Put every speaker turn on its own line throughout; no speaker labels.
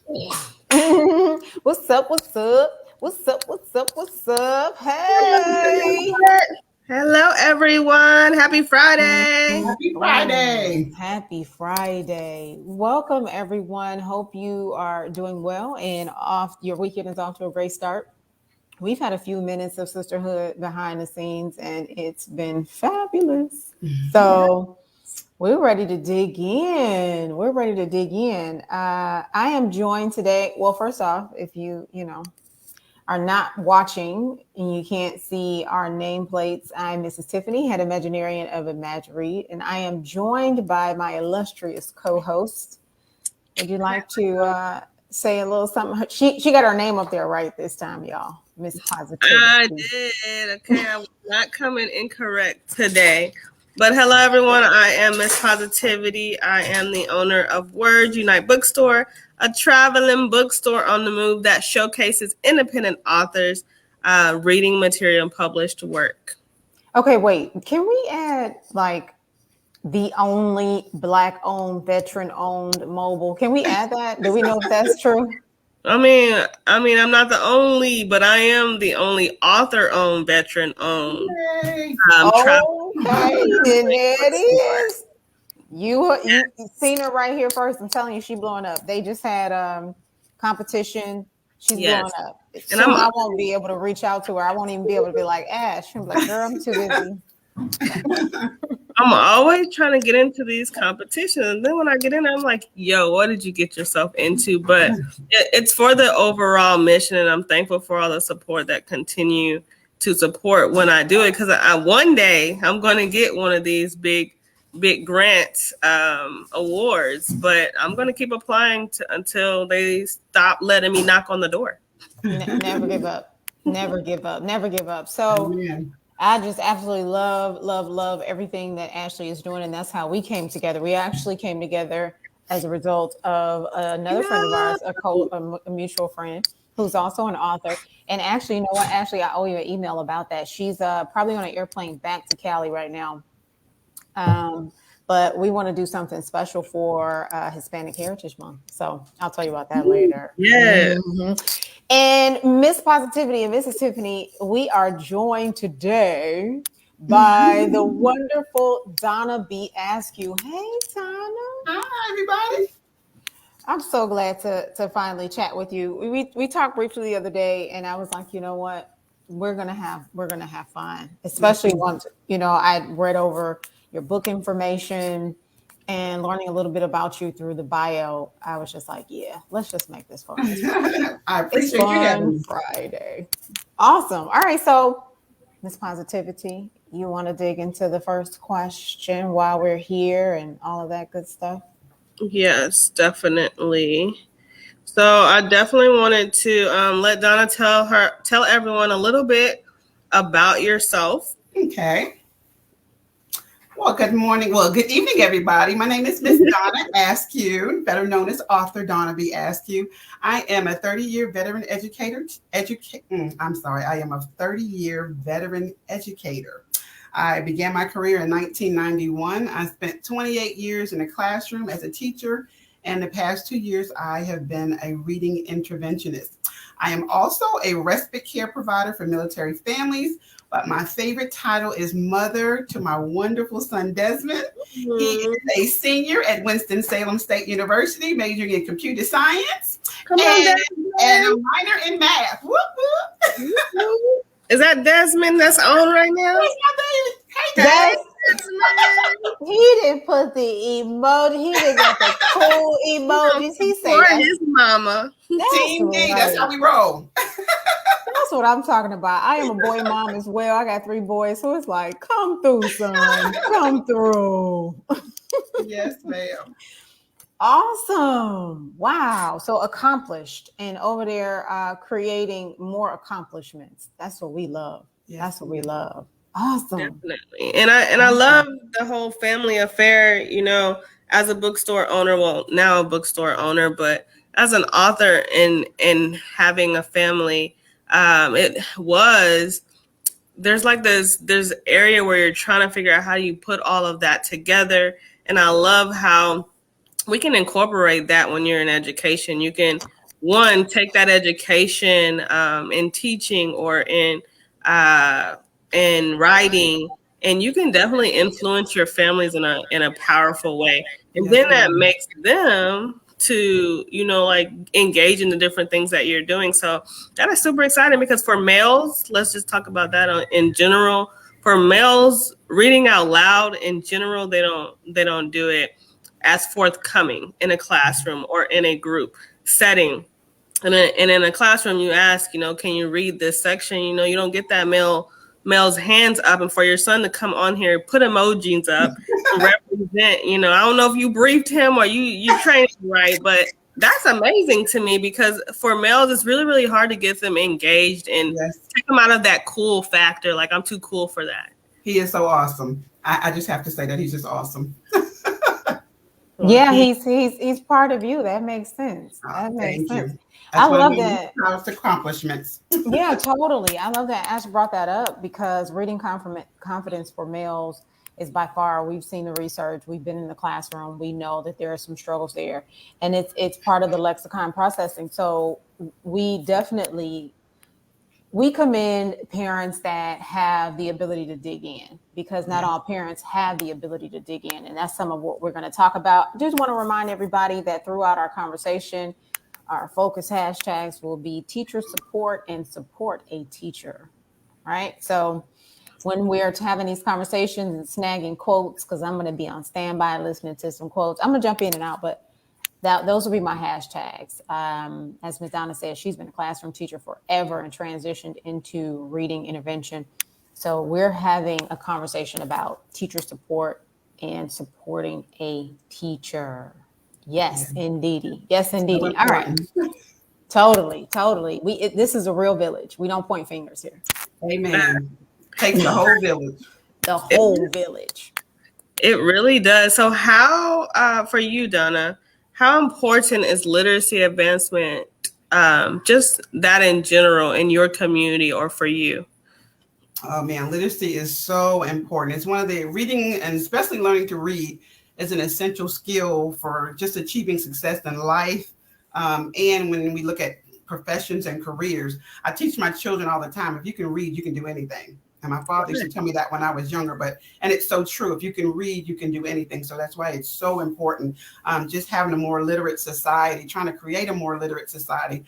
What's up? What's up? What's up? What's up? What's up? Hey.
Hello, everyone. Happy Friday.
Happy Friday.
Happy Friday. Welcome, everyone. Hope you are doing well and off. Your weekend is off to a great start. We've had a few minutes of sisterhood behind the scenes, and it's been fabulous. So we're ready to dig in. We're ready to dig in. I am joined today. Well, first off, if you are not watching and you can't see our nameplates, I'm Mrs. Tiffany, head Imaginarian of Imagery, and I am joined by my illustrious co-host. Would you like to say a little something? She got her name up there right this time, y'all. Miss Positivity.
I did. Okay, I was not coming incorrect today. But hello, everyone. I am Miss Positivity. I am the owner of Words Unite Bookstore, a traveling bookstore on the move that showcases independent authors' reading material and published work.
Okay, wait. Can we add like the only Black-owned, veteran-owned mobile? Can we add that? Do we know if that's true?
I mean, I'm not the only, but I am the only author-owned, veteran-owned.
Okay, then there it is. You seen her right here first. I'm telling you, she blowing up. They just had competition. She's blowing up. And I won't be able to reach out to her. I won't even be able to be like, Ash. I'm like, girl, I'm too busy.
I'm always trying to get into these competitions. And then when I get in, I'm like, yo, what did you get yourself into? But it's for the overall mission. And I'm thankful for all the support that continue to support when I do it. Because one day I'm going to get one of these big grant awards. But I'm going to keep applying until they stop letting me knock on the door.
Never give up. Never give up. Never give up. So I just absolutely love everything that Ashley is doing. And that's how we came together. We actually came together as a result of another friend of ours, a mutual friend who's also an author. And actually, you know what? Ashley, I owe you an email about that. She's probably on an airplane back to Cali right now. But we want to do something special for Hispanic Heritage Month. So I'll tell you about that later.
Yeah.
Mm-hmm. And Miss Positivity and Mrs. Tiffany, we are joined today by the wonderful Donna B. Askew. Hey, Donna.
Hi, everybody.
I'm so glad to finally chat with you. We talked briefly the other day, and I was like, you know what? We're gonna have fun, especially once I read over your book information and learning a little bit about you through the bio. I was just like, yeah, let's just make this fun.
I appreciate you having
Friday. Awesome. All right, so Miss Positivity, you want to dig into the first question while we're here and all of that good stuff?
Yes, definitely. So I definitely wanted to let Donna tell everyone a little bit about yourself.
Okay. Well, good morning. Well, good evening, everybody. My name is Miss Donna Askew, better known as author Donna B. Askew. I am a 30-year veteran educator. I am a 30-year veteran educator. I began my career in 1991. I spent 28 years in a classroom as a teacher, and the past 2 years, I have been a reading interventionist. I am also a respite care provider for military families, but my favorite title is mother to my wonderful son, Desmond. Mm-hmm. He is a senior at Winston-Salem State University, majoring in computer science and a minor in math. Whoop, whoop.
Is that Desmond that's on right now?
That's my baby. Hey, Desmond.
He didn't put the emoji. He didn't get the cool emojis. He said
his mama.
Team D. That's how we roll.
That's what I'm talking about. I am a boy mom as well. I got 3 boys, so it's like, come through, son. Come through.
Yes, ma'am.
Awesome. Wow. So accomplished and over there creating more accomplishments. That's what we love. Yes. That's what we love. Awesome.
Definitely. And I love the whole family affair, as a bookstore owner, well, now a bookstore owner, but as an author and having a family, there's area where you're trying to figure out how you put all of that together. And I love how we can incorporate that when you're in education. You can one, take that education in teaching or in writing, and you can definitely influence your families in a powerful way. And
Yes,
then that
ma'am.
makes them to, like engage in the different things that you're doing. So that is super exciting, because for males, let's just talk about that in general. For males, reading out loud in general, they don't do it as forthcoming in a classroom or in a group setting. And in a classroom, you ask, can you read this section? You don't get that male's hands up, and for your son to come on here, put emojis up and represent. I don't know if you briefed him or you trained him right, but that's amazing to me, because for males, it's really, really hard to get them engaged and take them out of that cool factor. Like, I'm too cool for that.
He is so awesome. I just have to say that he's just awesome.
Yeah, he's part of you. That makes sense. That makes sense. I love that.
Accomplishments.
Yeah, totally. I love that Ash brought that up, because reading confidence for males is by far, we've seen the research, we've been in the classroom, we know that there are some struggles there, and it's part of the lexicon processing. So we commend parents that have the ability to dig in, because not all parents have the ability to dig in. And that's some of what we're going to talk about. Just want to remind everybody that throughout our conversation, our focus hashtags will be teacher support and support a teacher, right? So when we're having these conversations and snagging quotes, because I'm going to be on standby listening to some quotes, I'm going to jump in and out, but those will be my hashtags. As Ms. Donna said, she's been a classroom teacher forever and transitioned into reading intervention. So we're having a conversation about teacher support and supporting a teacher. Yes, indeedy. Yes, indeedy. All right. Totally. This is a real village. We don't point fingers here.
Amen. Takes the whole village.
The whole village.
It really does. So how, for you, Donna, how important is literacy advancement, just that in general, in your community or for you?
Oh man, literacy is so important. It's one of the reading, and especially learning to read, is an essential skill for just achieving success in life. And when we look at professions and careers, I teach my children all the time, if you can read, you can do anything. And my father used to tell me that when I was younger, and it's so true. If you can read, you can do anything. So that's why it's so important. Just having a more literate society, trying to create a more literate society.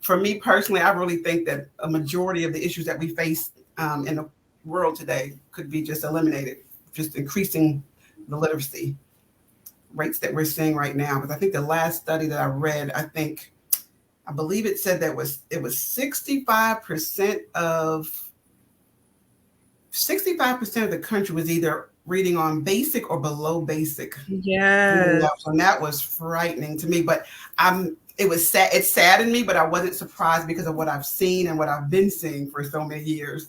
For me personally, I really think that a majority of the issues that we face in the world today could be just eliminated, just increasing the literacy rates that we're seeing right now. Because I think the last study that I read, I believe it said that it was 65% of the country was either reading on basic or below basic.
Yeah.
And that was frightening to me, but it saddened me, but I wasn't surprised because of what I've seen and what I've been seeing for so many years.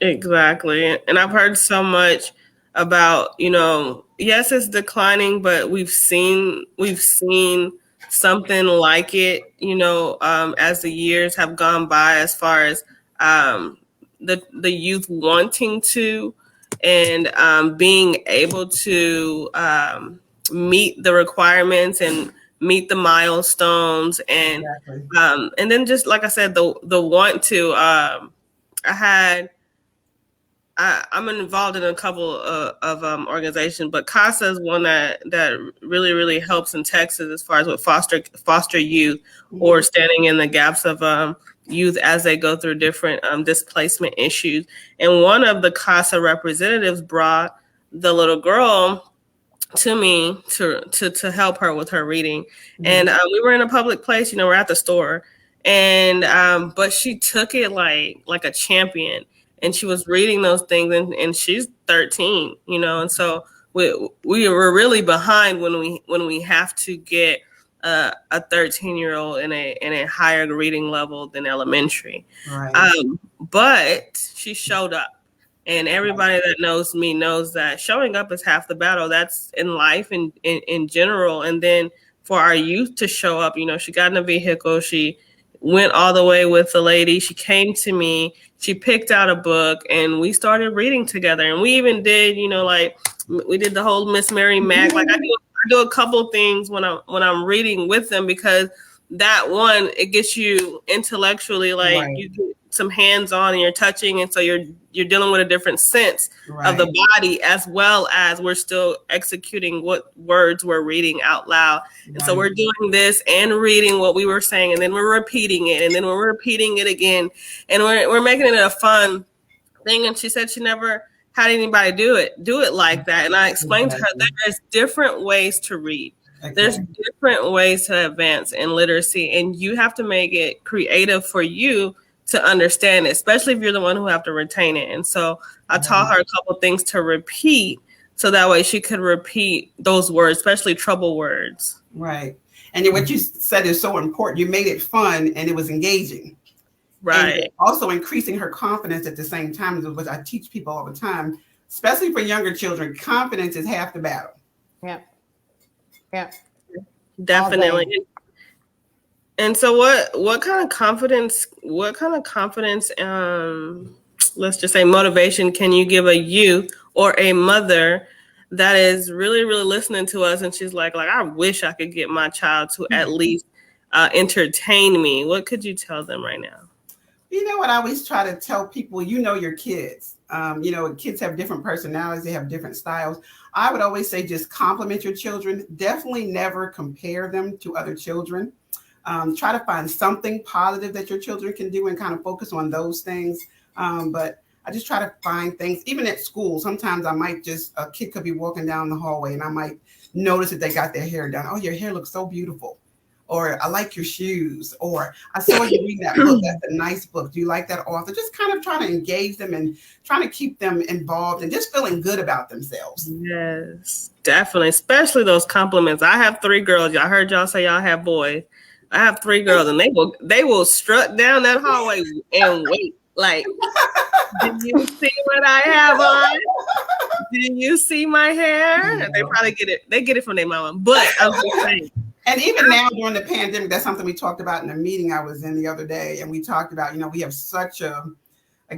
Exactly. And I've heard so much about, yes, it's declining, but we've seen something like it, as the years have gone by, as far as the youth wanting to and being able to meet the requirements and meet the milestones, and and then just like I said, the want to. I'm involved in a couple of organizations, but CASA is one that really, really helps in Texas as far as with foster youth, or standing in the gaps of youth as they go through different displacement issues. And one of the CASA representatives brought the little girl to me to help her with her reading. And we were in a public place, we're at the store, and but she took it like a champion. And she was reading those things, and she's 13, and so we were really behind when we have to get a 13-year-old in a higher reading level than elementary.
Right.
But she showed up, and everybody that knows me knows that showing up is half the battle. That's in life and in general. And then for our youth to show up, she got in a vehicle, she went all the way with the lady. She came to me. She picked out a book, and we started reading together. And we even did, we did the whole Miss Mary Mac. Like I do a couple things when I'm reading with them, because that one, it gets you intellectually, like
Right.
you get some hands-on and you're touching, and so you're dealing with a different sense of the body, as well as we're still executing what words we're reading out loud. And so we're doing this and reading what we were saying, and then we're repeating it, and then we're repeating it again, and we're making it a fun thing. And she said she never had anybody do it like that. And I explained to her that there's different ways to read. There's different ways to advance in literacy, and you have to make it creative for you to understand it, especially if you're the one who have to retain it. And so I taught her a couple things to repeat, so that way she could repeat those words, especially trouble words.
Right. And what you said is so important. You made it fun and it was engaging.
Right.
And also increasing her confidence at the same time, which I teach people all the time, especially for younger children. Confidence is half the battle.
Yeah. Yeah.
Definitely. And so what kind of confidence, let's just say motivation, can you give a youth or a mother that is really, really listening to us, and she's like, I wish I could get my child to at least entertain me? What could you tell them right now?
You know what I always try to tell people, your kids. Kids have different personalities. They have different styles. I would always say just compliment your children. Definitely never compare them to other children. Try to find something positive that your children can do and kind of focus on those things. But I just try to find things, even at school. Sometimes a kid could be walking down the hallway and I might notice that they got their hair done. Oh, your hair looks so beautiful. Or I like your shoes, or I saw you reading that book. That's a nice book. Do you like that author? Just kind of trying to engage them and trying to keep them involved and just feeling good about themselves.
Yes, definitely. Especially those compliments. I have 3 girls. Y'all heard y'all say y'all have boys. I have 3 girls, and they will strut down that hallway and wait. Like, did you see what I have on? Did you see my hair? They probably get it. They get it from their mama. But I'm just saying.
And even now during the pandemic, that's something we talked about in a meeting I was in the other day. And we talked about, we have such a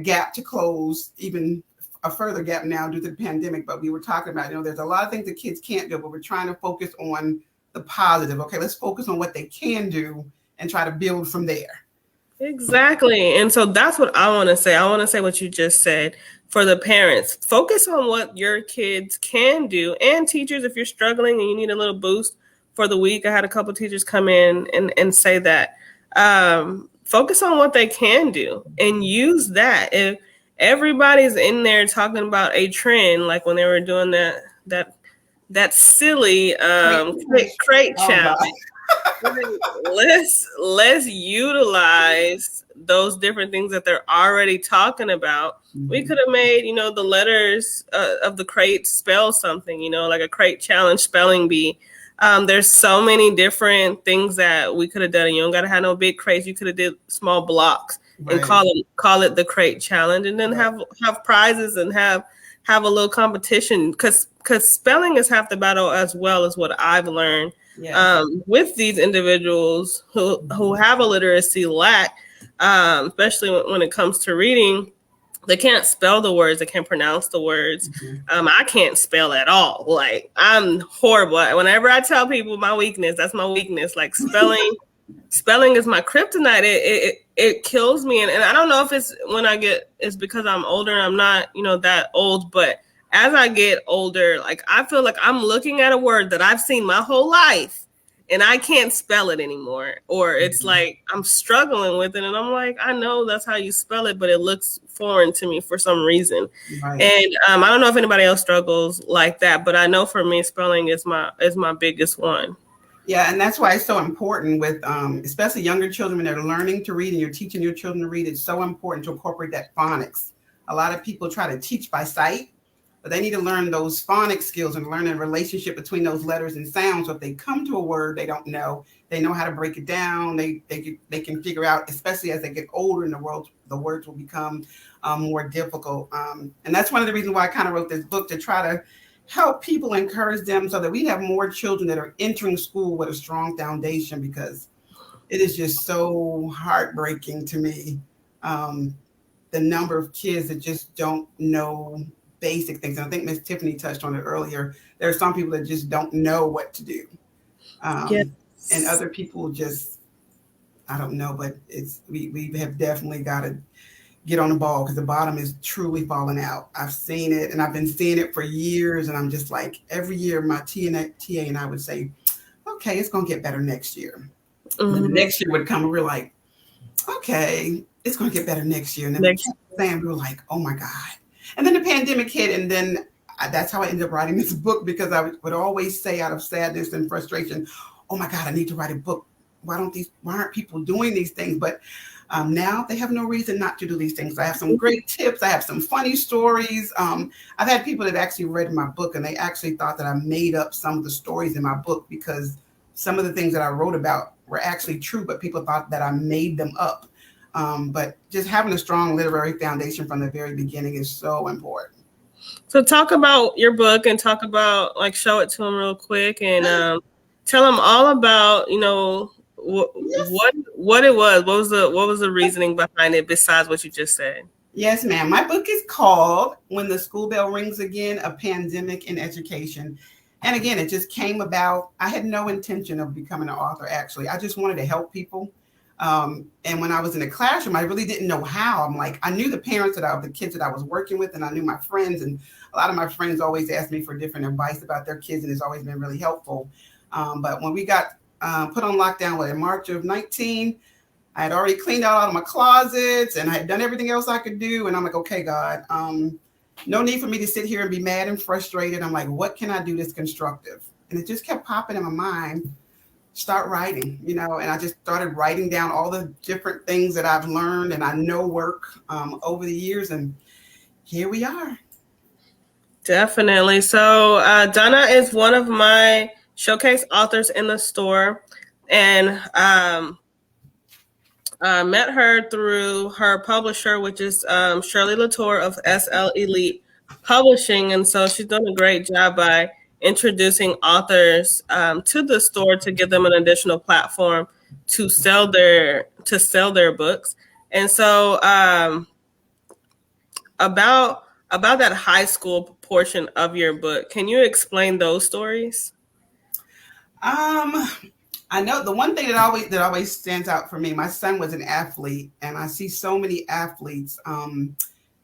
gap to close, even a further gap now due to the pandemic. But we were talking about, there's a lot of things that kids can't do, but we're trying to focus on the positive. Okay, let's focus on what they can do and try to build from there.
Exactly. And so that's what I want to say. I want to say what you just said for the parents. Focus on what your kids can do. And teachers, if you're struggling and you need a little boost for the week, I had a couple of teachers come in and say that. Focus on what they can do and use that. If everybody's in there talking about a trend, like when they were doing that silly crate challenge. Let's utilize those different things that they're already talking about. Mm-hmm. We could have made, the letters of the crate spell something, like a crate challenge spelling bee. There's so many different things that we could have done. You don't got to have no big crates. You could have did small blocks and call it the crate challenge, and then have prizes and have a little competition, because spelling is half the battle, as well as what I've learned. Yes. With these individuals who have a literacy lack, especially when it comes to reading. They can't spell the words. They can't pronounce the words. Mm-hmm. I can't spell at all. Like, I'm horrible. Whenever I tell people my weakness, that's my weakness. Like, spelling is my kryptonite. It kills me. And I don't know if it's because I'm older and I'm not, that old, but as I get older, like, I feel like I'm looking at a word that I've seen my whole life and I can't spell it anymore. Or it's like I'm struggling with it and I'm like, I know that's how you spell it, but it looks foreign to me for some reason. Right. And I don't know if anybody else struggles like that, but I know for me, spelling is my biggest one.
Yeah, and that's why it's so important with especially younger children when they're learning to read and you're teaching your children to read. It's so important to incorporate that phonics. A lot of people try to teach by sight, but they need to learn those phonics skills and learn a relationship between those letters and sounds. So if they come to a word they don't know, they know how to break it down. They can figure out, especially as they get older in the words will become more difficult. And that's one of the reasons why I kind of wrote this book, to try to help people, encourage them so that we have more children that are entering school with a strong foundation, because it is just so heartbreaking to me, the number of kids that just don't know basic things. And I think Miss Tiffany touched on it earlier. There are some people that just don't know what to do. Yes. And other people just I don't know, but we have definitely got to get on the ball because the bottom is truly falling out. I've seen it and I've been seeing it for years, and I'm just like every year my TA and I would say, okay, it's gonna get better next year. And then the next year would come and we're like, okay, it's gonna get better next year. And then we kept saying, we were like, oh my God. And then the pandemic hit, and then that's how I ended up writing this book, because I would always say out of sadness and frustration, oh my God, I need to write a book. Why aren't people doing these things? But now they have no reason not to do these things. I have some great tips. I have some funny stories. I've had people that actually read my book and they actually thought that I made up some of the stories in my book, because some of the things that I wrote about were actually true, but people thought that I made them up. But just having a strong literary foundation from the very beginning is so important.
So talk about your book and talk about, like, show it to them real quick and tell them all about, what it was. What was the reasoning behind it besides what you just said?
Yes, ma'am. My book is called When the School Bell Rings Again, A Pandemic in Education. And again, it just came about. I had no intention of becoming an author, actually. I just wanted to help people. And when I was in the classroom, I really didn't know how. I'm like, I knew the parents the kids that I was working with, and I knew my friends. And a lot of my friends always asked me for different advice about their kids, and it's always been really helpful. But when we got put on lockdown in March of 19, I had already cleaned out all of my closets and I had done everything else I could do. And I'm like, okay, God, no need for me to sit here and be mad and frustrated. I'm like, what can I do that's constructive? And it just kept popping in my mind. Start writing, and I just started writing down all the different things that I've learned and I know work over the years. And here we are.
Definitely. So Donna is one of my showcase authors in the store, and I met her through her publisher, which is Shirley Latour of SL Elite Publishing. And so she's done a great job by introducing authors to the store to give them an additional platform to sell their books. And so about that high school portion of your book, can you explain those stories?
I know the one thing that always stands out for me, my son was an athlete, and I see so many athletes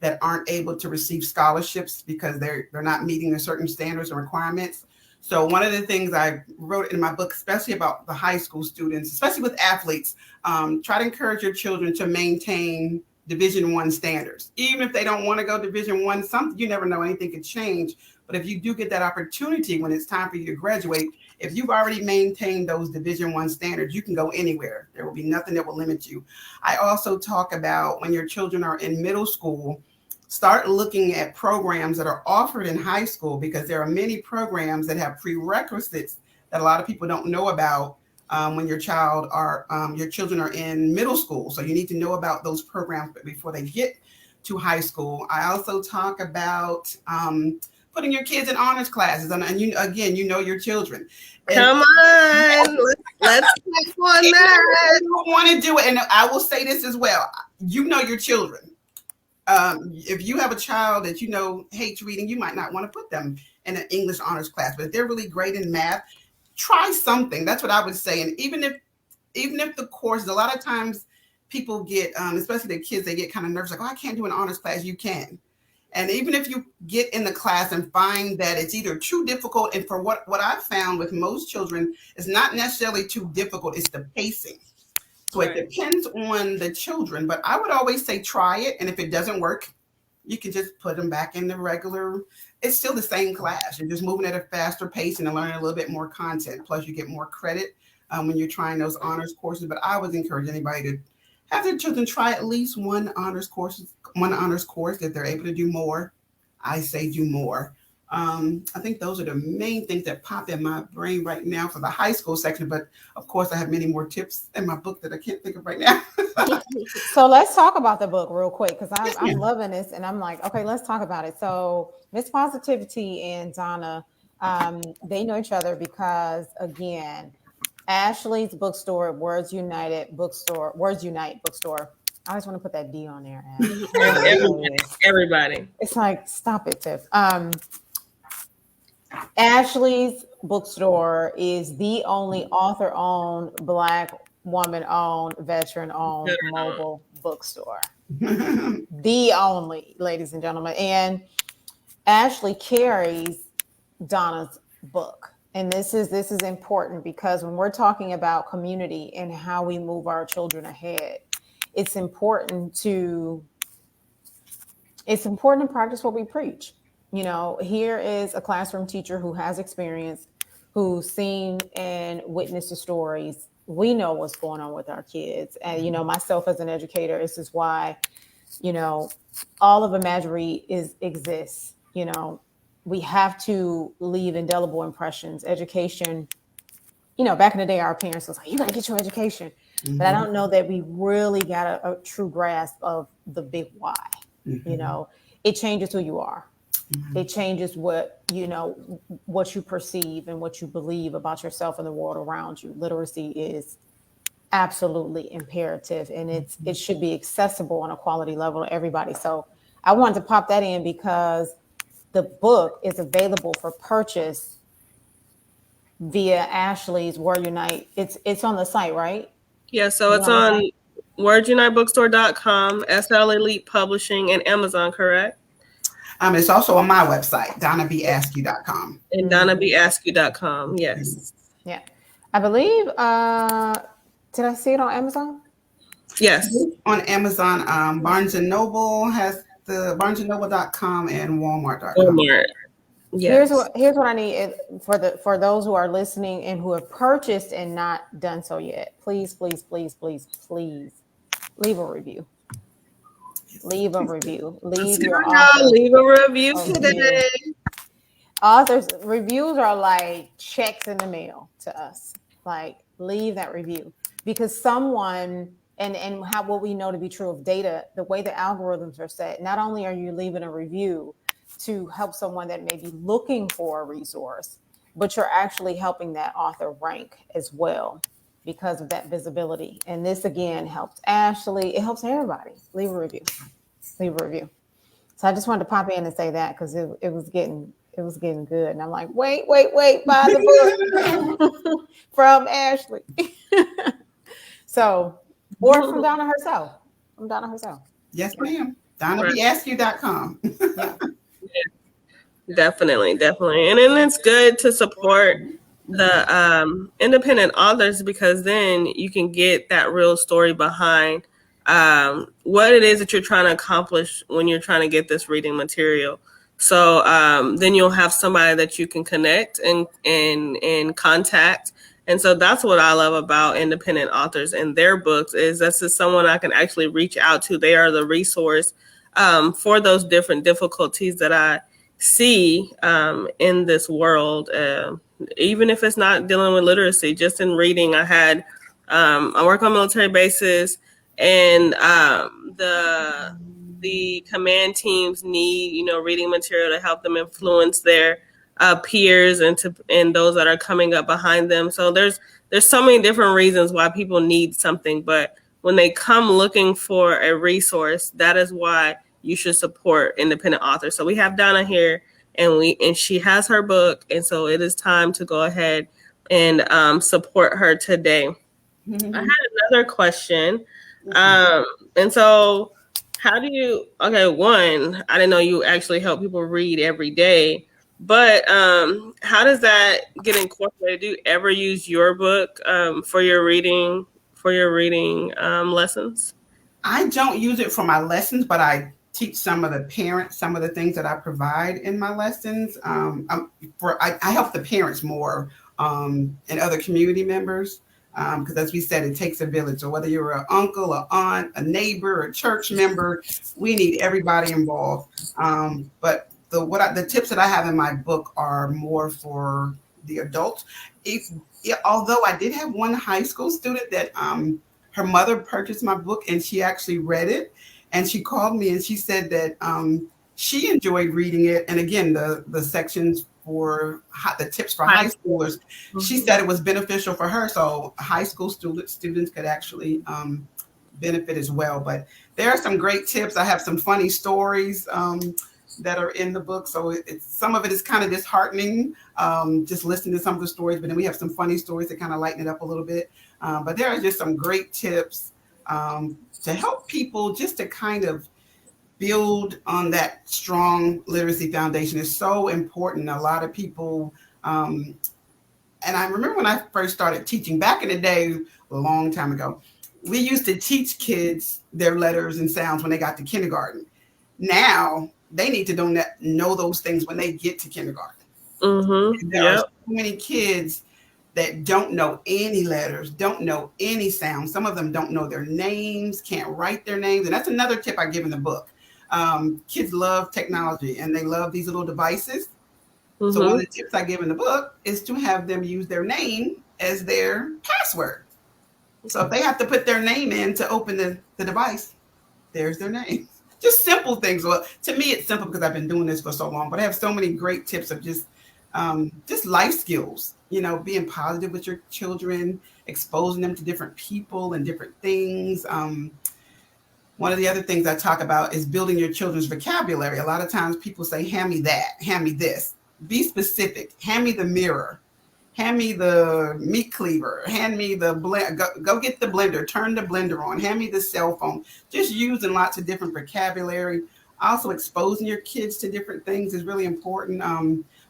that aren't able to receive scholarships because they're not meeting the certain standards and requirements. So one of the things I wrote in my book, especially about the high school students, especially with athletes, try to encourage your children to maintain Division I standards. Even if they don't want to go Division I, you never know, anything could change. But if you do get that opportunity when it's time for you to graduate, if you've already maintained those Division I standards, you can go anywhere. There will be nothing that will limit you. I also talk about when your children are in middle school, start looking at programs that are offered in high school, because there are many programs that have prerequisites that a lot of people don't know about when your children are in middle school. So you need to know about those programs before they get to high school. I also talk about putting your kids in honors classes, and you know your children.
Come on, let's take one that.
You don't want to do it, and I will say this as well. You know your children. If you have a child that hates reading, you might not want to put them in an English honors class. But if they're really great in math, try something. That's what I would say. And even if the course, a lot of times people get, especially the kids, they get kind of nervous, like, oh, I can't do an honors class. You can. And even if you get in the class and find that it's either too difficult, and for what I've found with most children is not necessarily too difficult, it's the pacing. So It depends on the children, but I would always say try it. And if it doesn't work, you can just put them back in the regular. It's still the same class. You're just moving at a faster pace and learning a little bit more content. Plus you get more credit when you're trying those honors courses. But I would encourage anybody to have their children try at least one honors course. If they're able to do more, I say do more. I think those are the main things that pop in my brain right now for the high school section. But of course, I have many more tips in my book that I can't think of right now.
So let's talk about the book real quick, because I'm loving this, and I'm like, okay, let's talk about it. So Miss Positivity and Donna, they know each other because, again, Ashley's bookstore, Words Unite bookstore. I always want to put that D on there.
Everybody.
It's like, stop it, Tiff. Ashley's bookstore is the only author-owned Black woman-owned, veteran-owned mobile bookstore. The only, ladies and gentlemen. And Ashley carries Donna's book. And this is important because when we're talking about community and how we move our children ahead, it's important to practice what we preach. You know, here is a classroom teacher who has experience, who's seen and witnessed the stories. We know what's going on with our kids. And, you know, myself as an educator, this is why, you know, all of Imagery exists. You know, we have to leave indelible impressions. Education, you know, back in the day, our parents was like, you got to get your education. Mm-hmm. But I don't know that we really got a true grasp of the big why. Mm-hmm. You know, it changes who you are. Mm-hmm. It changes what, you know, what you perceive and what you believe about yourself and the world around you. Literacy is absolutely imperative, and it should be accessible on a quality level to everybody. So I wanted to pop that in because the book is available for purchase via Ashley's Word Unite. It's on the site, right?
Yeah, so it's on wordunitebookstore.com, SL Elite Publishing, and Amazon, correct?
It's also on my website, DonnaBAskew.com.
And DonnaBAskew.com, yes.
Yeah. I believe, did I see it on Amazon?
Yes.
On Amazon, Barnes & Noble has the BarnesandNoble.com and Walmart.com.
Walmart. Yes.
Here's what I need for those who are listening and who have purchased and not done so yet. Please leave a review. Leave a review. Leave
a review today.
Authors' reviews are like checks in the mail to us. Like, leave that review because someone and how what we know to be true of data, the way the algorithms are set. Not only are you leaving a review to help someone that may be looking for a resource, but you're actually helping that author rank as well because of that visibility. And this again helps Ashley. It helps everybody. Leave a review. So I just wanted to pop in and say that because it was getting good. And I'm like, wait, buy the book from Ashley. So, or from Donna herself.
Yes, ma'am. DonnaBAskew.com.
Yeah. Definitely. And then it's good to support the independent authors because then you can get that real story behind what it is that you're trying to accomplish when you're trying to get this reading material. So then you'll have somebody that you can connect and contact. And so that's what I love about independent authors and their books is this is someone I can actually reach out to. They are the resource for those different difficulties that I see in this world, even if it's not dealing with literacy, just in reading. I work on military bases, and the command teams need, reading material to help them influence their peers and those that are coming up behind them. So there's so many different reasons why people need something, but when they come looking for a resource, that is why you should support independent authors. So we have Donna here, and she has her book, and so it is time to go ahead and support her today. Mm-hmm. I had another question, and so how do you? Okay, one, I didn't know you actually help people read every day, but how does that get incorporated? Do you ever use your book for your reading lessons?
I don't use it for my lessons, but I teach some of the parents, some of the things that I provide in my lessons. I help the parents more and other community members because, as we said, it takes a village. So whether you're an uncle, an aunt, a neighbor, a church member, we need everybody involved. But the tips that I have in my book are more for the adults. Although I did have one high school student that her mother purchased my book and she actually read it. And she called me and she said that she enjoyed reading it. And again, the sections for the tips for high schoolers, she said it was beneficial for her. So high school students could actually benefit as well. But there are some great tips. I have some funny stories that are in the book. So some of it is kind of disheartening, just listening to some of the stories. But then we have some funny stories that kind of lighten it up a little bit. But there are just some great tips to help people just to kind of build on that strong literacy foundation. Is so important. A lot of people, and I remember when I first started teaching back in the day, a long time ago, we used to teach kids their letters and sounds when they got to kindergarten. Now they need to know those things when they get to kindergarten. There are so many kids that don't know any letters, don't know any sounds. Some of them don't know their names, can't write their names. And that's another tip I give in the book. Kids love technology and they love these little devices. So one of the tips I give in the book is to have them use their name as their password. So if they have to put their name in to open the device, there's their name. Just simple things. Well, to me, it's simple because I've been doing this for so long, but I have so many great tips of just life skills, being positive with your children, exposing them to different people and different things. One of the other things I talk about is building your children's vocabulary. A lot of times people say, hand me that, hand me this. Be specific. Hand me the mirror. Hand me the meat cleaver. Hand me the blend. Go get the blender. Turn the blender on. Hand me the cell phone. Just using lots of different vocabulary. Also, exposing your kids to different things is really important.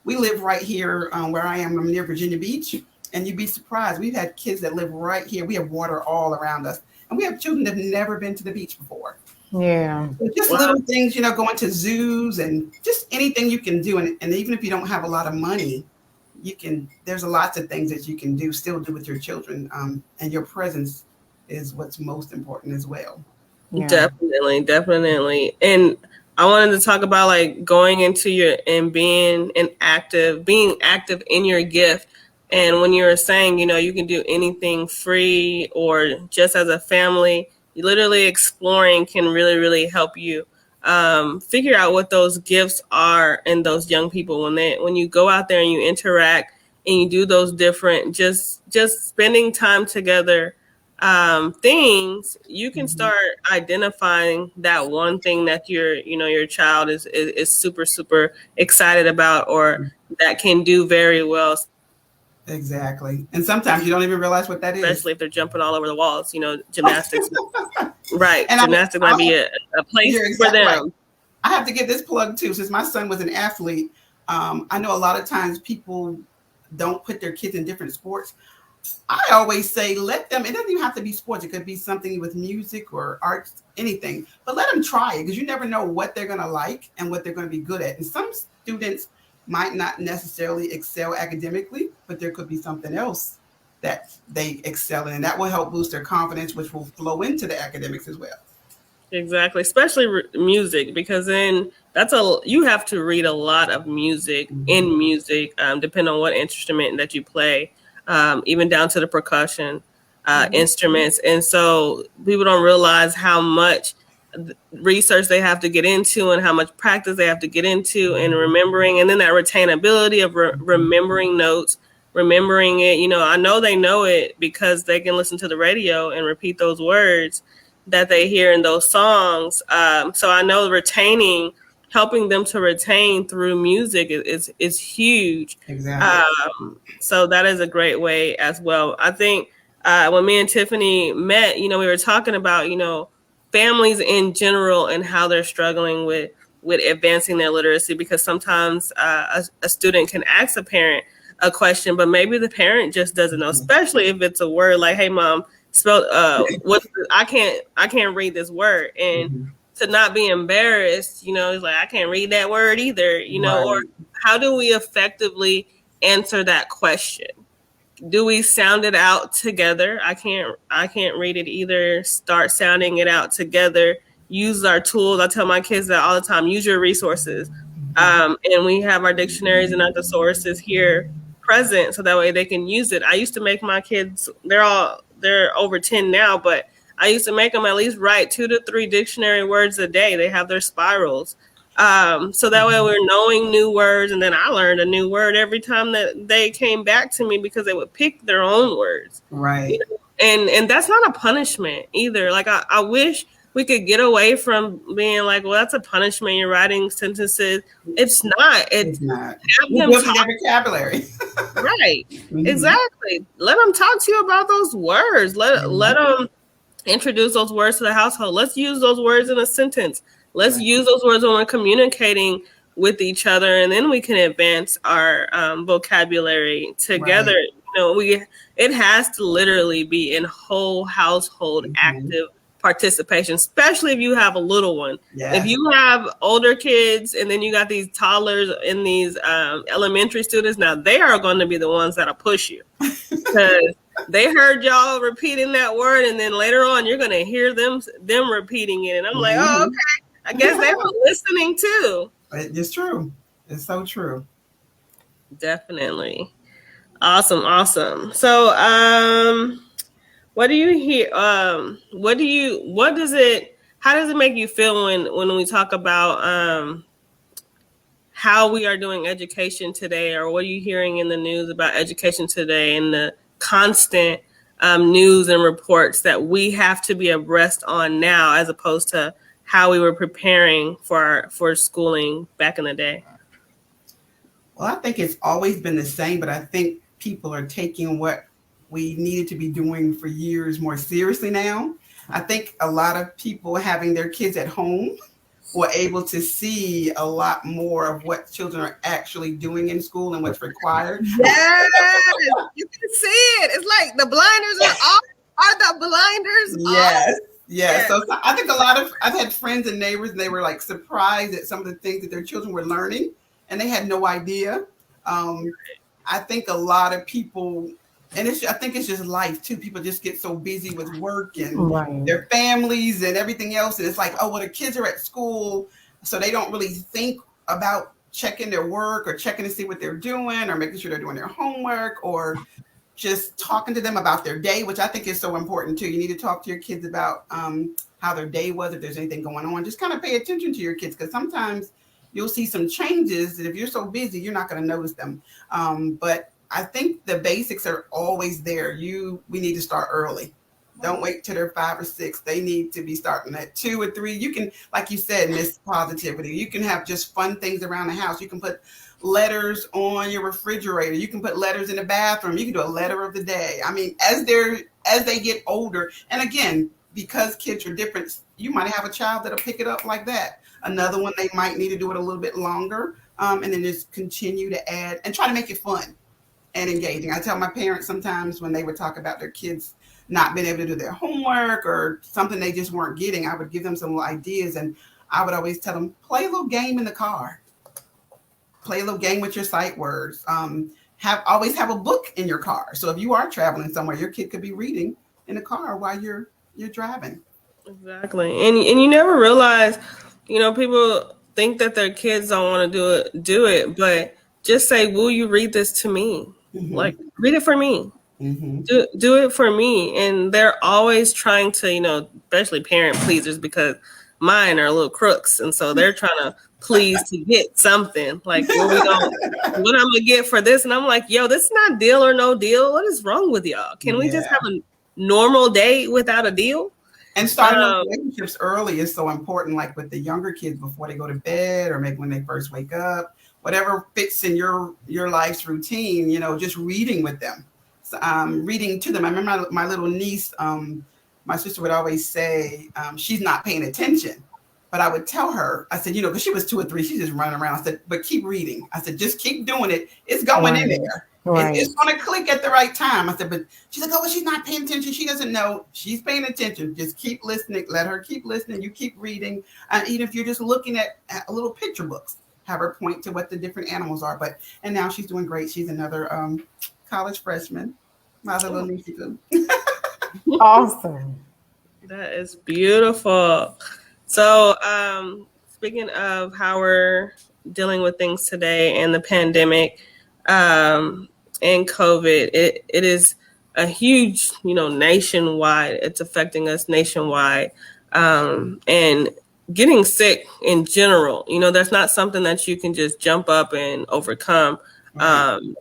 We live right here where I am. I'm near Virginia Beach, and you'd be surprised. We've had kids that live right here. We have water all around us, and we have children that have never been to the beach before.
Yeah.
So just little things, going to zoos and just anything you can do. And even if you don't have a lot of money, there's lots of things that you can still do with your children. And your presence is what's most important as well.
Yeah. Definitely. And I wanted to talk about like going into being active in your gift. And when you were saying, you can do anything free or just as a family, literally exploring can really, really help you figure out what those gifts are in those young people. When you go out there and you interact and you do those different, just spending time together things, you can start identifying that one thing that your child is super, super excited about or that can do very well.
Exactly. And sometimes you don't even realize what that is.
Especially if they're jumping all over the walls, gymnastics. Right. And gymnastics might be a place for them. Right.
I have to give this plug too. Since my son was an athlete, I know a lot of times people don't put their kids in different sports. I always say, let them, it doesn't even have to be sports. It could be something with music or arts, anything, but let them try it because you never know what they're going to like and what they're going to be good at. And some students might not necessarily excel academically, but there could be something else that they excel in, and that will help boost their confidence, which will flow into the academics as well.
Exactly, especially music, because then you have to read a lot of music in music, depending on what instrument that you play, even down to the percussion instruments. And so people don't realize how much research they have to get into and how much practice they have to get into and remembering, and then that retainability of remembering notes, remembering it. I know they know it because they can listen to the radio and repeat those words that they hear in those songs. So I know helping them to retain through music is huge.
Exactly.
So that is a great way as well. I think when me and Tiffany met, we were talking about, families in general and how they're struggling with advancing their literacy, because sometimes a student can ask a parent a question, but maybe the parent just doesn't know, especially if it's a word like, hey, mom, spell I can't read this word. And to not be embarrassed, it's like, I can't read that word either, right. Or how do we effectively answer that question? Do we sound it out together? I can't read it either. Start sounding it out together. Use our tools. I tell my kids that all the time. Use your resources. And we have our dictionaries and other sources here present, so that way they can use it. I used to make my kids, they're over 10 now, but I used to make them at least write 2 to 3 dictionary words a day. They have their spirals. So that way we're knowing new words. And then I learned a new word every time that they came back to me, because they would pick their own words.
Right.
And that's not a punishment either. Like I wish we could get away from being like, well, that's a punishment. You're writing sentences. It's not.
It's not.
Have
You're
them
building
talk.
their vocabulary.
Right.
Mhm.
Exactly. Let them talk to you about those words. Let them introduce those words to the household. Let's use those words in a sentence. Let's use those words when we're communicating with each other, and then we can advance our vocabulary together.
Right.
It has to literally be in whole household active participation, especially if you have a little one.
Yes.
If you have older kids and then you got these toddlers and these elementary students, now they are going to be the ones that'll push you because they heard y'all repeating that word, and then later on you're going to hear them repeating it, and I'm like, oh, okay, I guess they were listening too.
It's true. It's so true.
Definitely. Awesome. So what do you hear? How does it make you feel when we talk about how we are doing education today, or what are you hearing in the news about education today and the constant news and reports that we have to be abreast on now, as opposed to how we were preparing for schooling back in the day?
Well, I think it's always been the same, but I think people are taking what we needed to be doing for years more seriously now. I think a lot of people having their kids at home were able to see a lot more of what children are actually doing in school and what's required.
Yes, you can see it. It's like the blinders are off. Are the blinders off?
Yes. So I think I've had friends and neighbors, and they were like surprised at some of the things that their children were learning, and they had no idea. I think a lot of people, and I think it's just life too. People just get so busy with work and their families and everything else. And it's like, oh, well, the kids are at school, so they don't really think about checking their work or checking to see what they're doing or making sure they're doing their homework or just talking to them about their day, which I think is so important too. You need to talk to your kids about how their day was, if there's anything going on. Just kind of pay attention to your kids, because sometimes you'll see some changes that if you're so busy, you're not going to notice them. But I think the basics are always there. We need to start early. Don't wait till they're 5 or 6. They need to be starting at 2 or 3. You can, like you said, Miss Positivity, you can have just fun things around the house. You can put letters on your refrigerator. You can put letters in the bathroom. You can do a letter of the day. I mean, as they get older, and again, because kids are different, you might have a child that'll pick it up like that. Another one, they might need to do it a little bit longer, and then just continue to add and try to make it fun and engaging. I tell my parents sometimes when they would talk about their kids not being able to do their homework or something they just weren't getting, I would give them some ideas, and I would always tell them, play a little game in the car. Play a little game with your sight words. Always have a book in your car. So if you are traveling somewhere, your kid could be reading in the car while you're driving.
Exactly. And you never realize, people think that their kids don't want to do it, but just say, will you read this to me? Mm-hmm. Like, read it for me. Mm-hmm. Do it for me. And they're always trying to, especially parent pleasers, because mine are little crooks. And so they're trying to please to get something. Like, what I'm going to get for this? And I'm like, yo, this is not deal or no deal. What is wrong with y'all? Can we just have a normal day without a deal?
And starting relationships early is so important, like with the younger kids before they go to bed or maybe when they first wake up, whatever fits in your life's routine, just reading with them. So, reading to them. I remember my little niece, my sister would always say she's not paying attention. But I would tell her, I said, because she was 2 or 3, she's just running around. I said, but keep reading. I said, just keep doing it. It's going in there. Right. It's going to click at the right time. I said, but she's like, oh, well, she's not paying attention. She doesn't know. She's paying attention. Just keep listening. Let her keep listening. You keep reading. And even if you're just looking at little picture books, have her point to what the different animals are. And now she's doing great. She's another college freshman. My little niece.
Awesome.
That is beautiful. So, speaking of how we're dealing with things today and the pandemic and COVID, it is a huge, nationwide. It's affecting us nationwide. And getting sick in general, that's not something that you can just jump up and overcome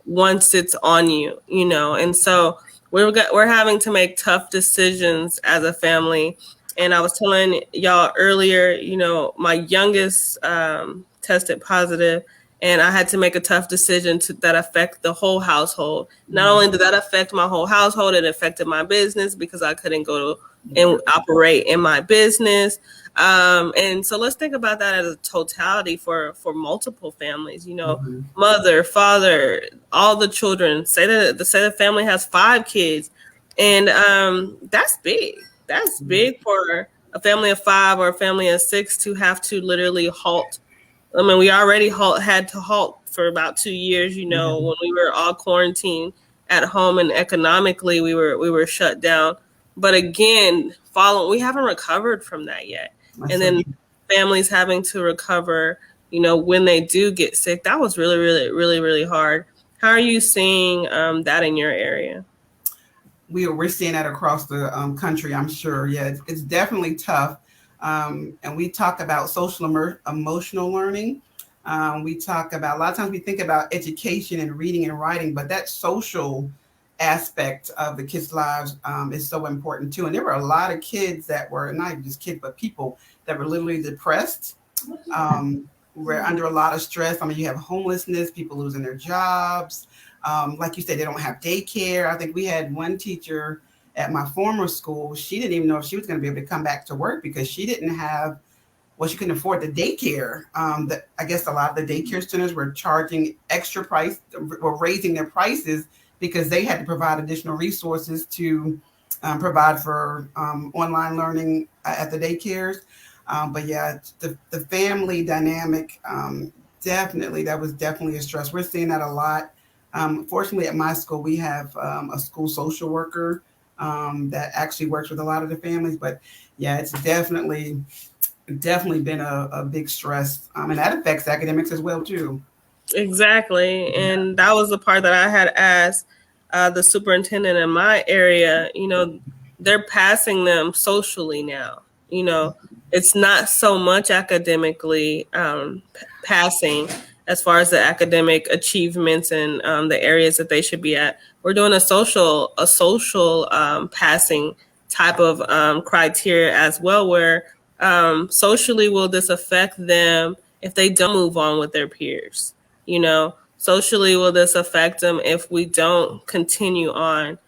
once it's on you, And so we're having to make tough decisions as a family And I was telling y'all earlier, my youngest tested positive, and I had to make a tough decision that affect the whole household. Not only did that affect my whole household, it affected my business because I couldn't go to and operate in my business. And so let's think about that as a totality for multiple families, mother, father, all the children. Say the family has 5 kids, and that's big. That's big for a family of 5 or a family of 6 to have to literally halt. I mean, we already had to halt for about 2 years, when we were all quarantined at home, and economically we were shut down. But again, we haven't recovered from that yet. And then families having to recover, when they do get sick, that was really, really, really, really hard. How are you seeing that in your area?
We're seeing that across the country, I'm sure. Yeah, it's definitely tough. And we talk about social emotional learning. We talk about, a lot of times we think about education and reading and writing, but that social aspect of the kids' lives is so important too. And there were a lot of kids that were, not even just kids, but people that were literally depressed. We're under a lot of stress. I mean, you have homelessness, people losing their jobs. Like you said, they don't have daycare. I think we had one teacher at my former school. She didn't even know if she was going to be able to come back to work because she didn't have, she couldn't afford the daycare. I guess a lot of the daycare centers were charging extra price, or raising their prices because they had to provide additional resources to provide for online learning at the daycares. But yeah, the family dynamic, that was definitely a stress. We're seeing that a lot. Fortunately, at my school, we have a school social worker that actually works with a lot of the families. But yeah, it's definitely been a big stress, and that affects academics as well too.
Exactly, and that was the part that I had asked the superintendent in my area. They're passing them socially now. It's not so much academically passing as far as the academic achievements and the areas that they should be at. We're doing a social passing type of criteria as well, where socially will this affect them if they don't move on with their peers. Socially will this affect them if we don't continue on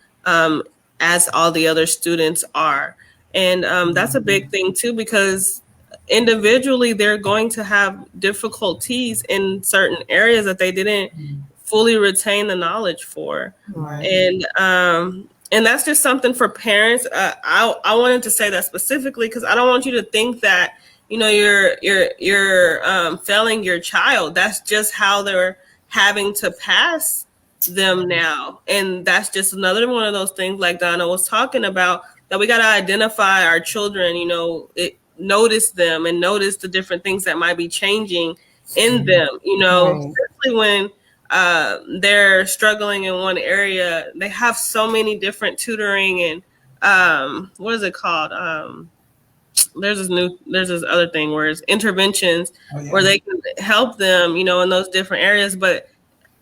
as all the other students are. And that's a big thing too, because individually they're going to have difficulties in certain areas that they didn't fully retain the knowledge for.
Right.
And that's just something for parents. I wanted to say that specifically because I don't want you to think that you're failing your child. That's just how they're having to pass them now. And that's just another one of those things, like Donna was talking about, that we got to identify our children, notice them and notice the different things that might be changing in them, especially when they're struggling in one area. They have so many different tutoring and what is it called? There's this other thing where it's interventions where they can help them, in those different areas. But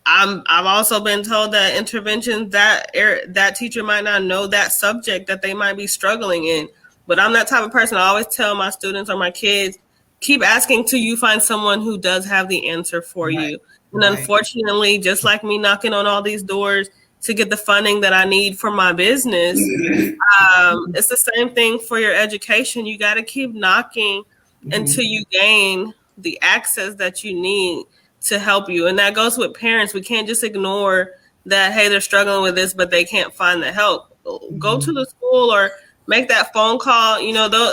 I've also been told that interventions, that teacher might not know that subject that they might be struggling in. But I'm that type of person. I always tell my students or my kids, keep asking till you find someone who does have the answer for you. And unfortunately, just like me knocking on all these doors to get the funding that I need for my business, it's the same thing for your education. You got to keep knocking until you gain the access that you need to help you. And that goes with parents. We can't just ignore that, hey, they're struggling with this, but they can't find the help. Go to the school or make that phone call.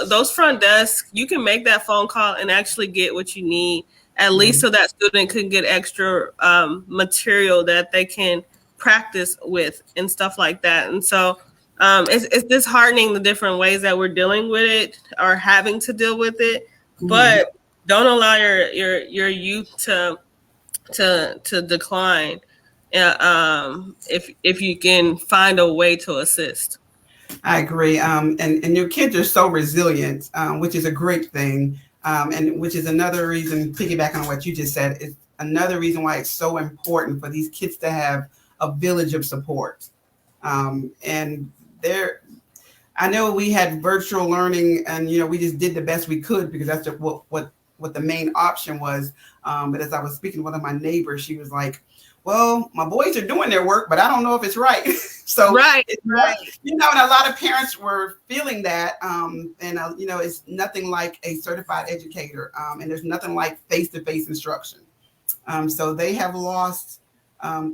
Those front desks, you can make that phone call and actually get what you need, at least so that student can get extra material that they can practice with and stuff like that. And so it's disheartening, the different ways that we're dealing with it or having to deal with it. But don't allow your youth to decline if you can find a way to assist.
I agree. And your kids are so resilient, which is a great thing. And which is another reason, piggybacking on what you just said, is another reason why it's so important for these kids to have a village of support. And I know we had virtual learning, and we just did the best we could because that's what the main option was. But as I was speaking to one of my neighbors, she was like, "Well, my boys are doing their work, but I don't know if it's right." So
right.
And a lot of parents were feeling that, and it's nothing like a certified educator, and there's nothing like face-to-face instruction. So they have lost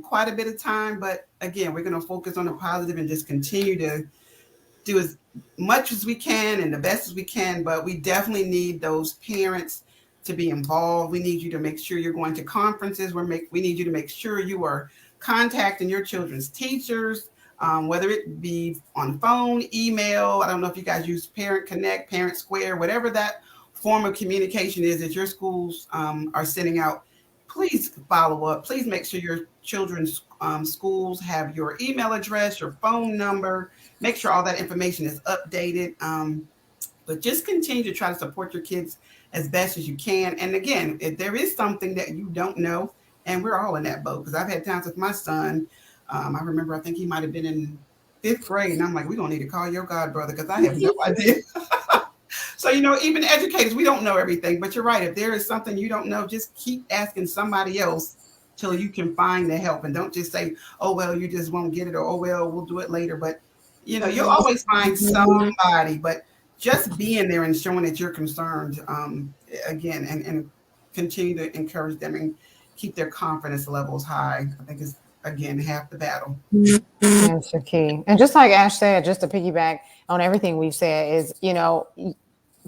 quite a bit of time, but again, we're going to focus on the positive and just continue to do as much as we can and the best as we can. But we definitely need those parents to be involved. We need you to make sure you're going to conferences. We need you to make sure you are contacting your children's teachers, whether it be on phone, email. I don't know if you guys use Parent Connect, Parent Square, whatever that form of communication is that your schools are sending out. Please follow up. Please make sure your children's schools have your email address, your phone number. Make sure all that information is updated. But just continue to try to support your kids as best as you can. And again, if there is something that you don't know, and we're all in that boat, because I've had times with my son. I remember, I think he might have been in 5th grade, and I'm like, we don't need to call your god brother because I have no idea. So, even educators, we don't know everything, but you're right. If there is something you don't know, just keep asking somebody else till you can find the help. And don't just say, oh, well, you just won't get it, or, oh, well, we'll do it later. But, you'll always find somebody. But just being there and showing that you're concerned, again, and continue to encourage them and keep their confidence levels high, I think is, again, half the battle.
That's the key. And just like Ash said, just to piggyback on everything we've said is,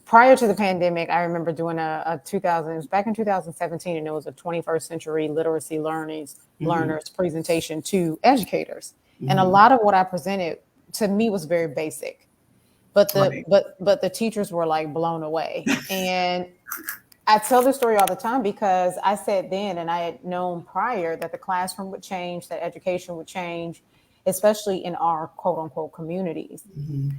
prior to the pandemic, I remember doing it was back in 2017, and it was a 21st century literacy learners presentation to educators. And a lot of what I presented to me was very basic, but the teachers were like blown away. And I tell this story all the time because I said then, and I had known prior, that the classroom would change, that education would change, especially in our quote unquote communities. Mm-hmm.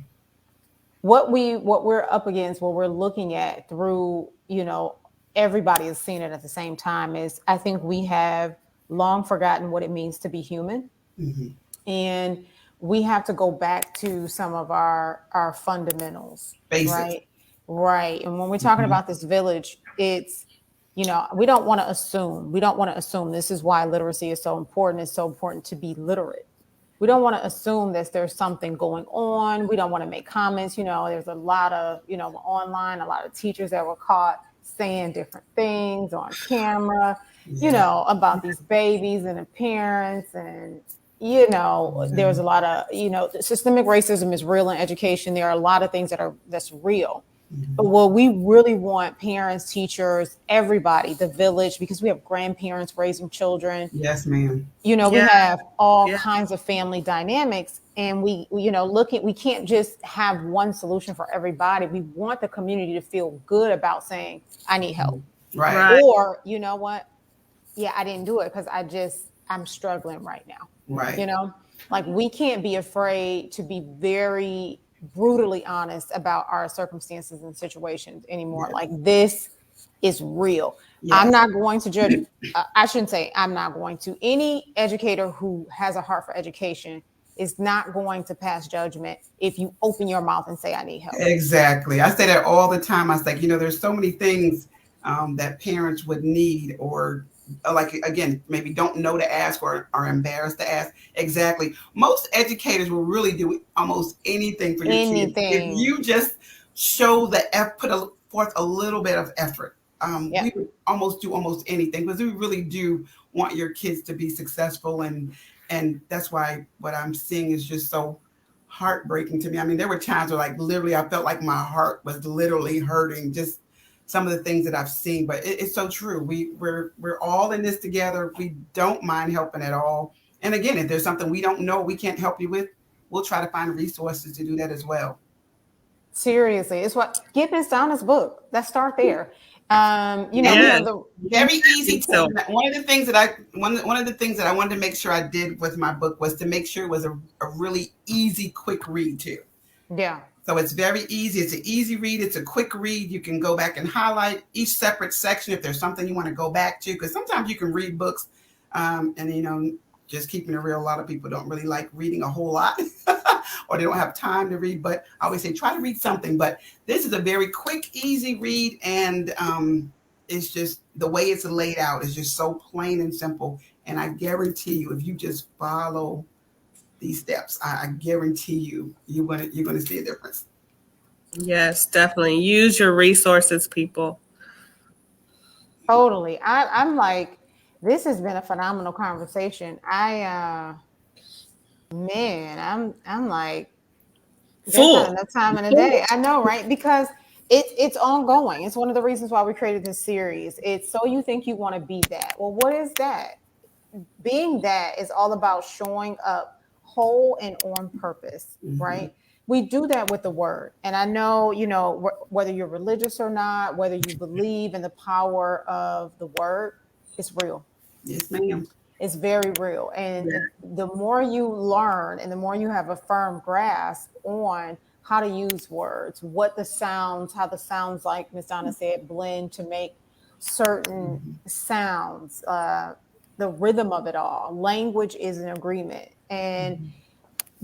What we're up against, what we're looking at through, everybody is seeing it at the same time, is I think we have long forgotten what it means to be human. Mm-hmm. And we have to go back to some of our fundamentals. Basics. Right. And when we're talking about this village, it's, we don't want to assume. We don't want to assume. This is why literacy is so important. It's so important to be literate. We don't want to assume that there's something going on. We don't want to make comments. There's a lot of, online, a lot of teachers that were caught saying different things on camera, about these babies and the parents. And, there's a lot of, systemic racism is real in education. There are a lot of things that's real. Mm-hmm. But what we really want, parents, teachers, everybody, the village, because we have grandparents raising children.
Yes, ma'am.
We have all kinds of family dynamics, and we can't just have one solution for everybody. We want the community to feel good about saying, I need help.
Right.
Or, you know what? Yeah, I didn't do it because I'm struggling right now.
Right.
We can't be afraid to be very brutally honest about our circumstances and situations anymore. Yes. Like, this is real. Yes. I'm not going to judge. I shouldn't say I'm not going to. Any educator who has a heart for education is not going to pass judgment if you open your mouth and say, I need help.
Exactly. I say that all the time. I was like, there's so many things that parents would need, or again, maybe don't know to ask or are embarrassed to ask. Exactly. Most educators will really do almost anything for your kids if you just show put forth a little bit of effort. We would almost do almost anything because we really do want your kids to be successful, and that's why what I'm seeing is just so heartbreaking to me. I mean, there were times where literally I felt like my heart was literally hurting, just some of the things that I've seen. But it's so true. We're all in this together. We don't mind helping at all. And again, if there's something we don't know, we can't help you with, we'll try to find resources to do that as well.
Seriously, it's what get Miss Donna's book. Let's start there.
Very easy. So one of the things that I wanted to make sure I did with my book was to make sure it was a really easy, quick read too.
Yeah.
So it's very easy. It's an easy read. It's a quick read. You can go back and highlight each separate section if there's something you want to go back to, because sometimes you can read books and just keeping it real, a lot of people don't really like reading a whole lot. or they don't have time to read. But I always say, try to read something. But this is a very quick, easy read. And it's just the way it's laid out is just so plain and simple. And I guarantee you, if you just follow these steps, I guarantee you, you're gonna see a difference.
Yes, definitely. Use your resources, people.
Totally. I'm like, this has been a phenomenal conversation. I'm like, there's not
Full.
enough time in a day. I know, right? Because it's ongoing. It's one of the reasons why we created this series. It's so you think you want to be that. Well, what is that? Being that is all about showing up whole and on purpose, right? We do that with the word. And I know, whether you're religious or not, whether you believe in the power of the word, it's real.
Yes, ma'am.
It's very real. And the more you learn and the more you have a firm grasp on how to use words, how the sounds, like Miss Donna said, blend to make certain sounds, the rhythm of it all. Language is an agreement. And